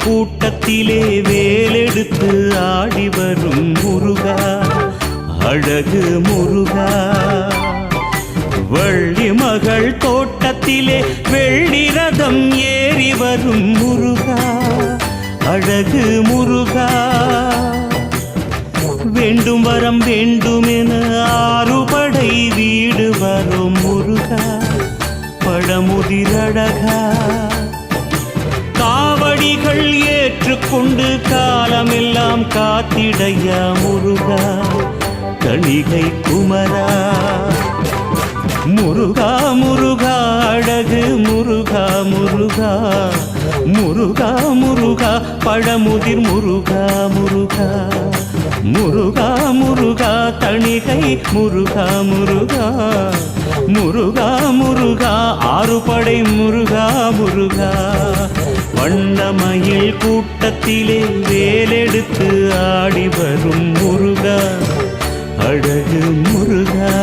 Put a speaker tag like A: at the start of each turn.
A: கூட்டத்திலே வேலெடுத்து ஆடி வரும் முருகா, அழகு முருகா. வள்ளி மகள் தோட்டத்திலே வெள்ளி ரதம் ஏறி வரும் முருகா, அழகு முருகா. வேண்டும் வரம் வேண்டுமென ஆறுபடை வீடு வரும் முருகா, பழமுதிரழகா. காவடிகள் ஏற்றுக்கொண்டு காலமெல்லாம் காத்திடையா முருகா, கணிகை குமரா. முருகா முருகா அழகு முருகா முருகா, முருகா முருகா பழமுதிர் முருகா முருகா, முருகா முருகா தணிகை முருகா முருகா, முருகா முருகா ஆறுபடை முருகா முருகா. வண்ணமயில் கூட்டத்திலே வேலெடுத்து ஆடி வரும் முருகா, அழகு முருகா.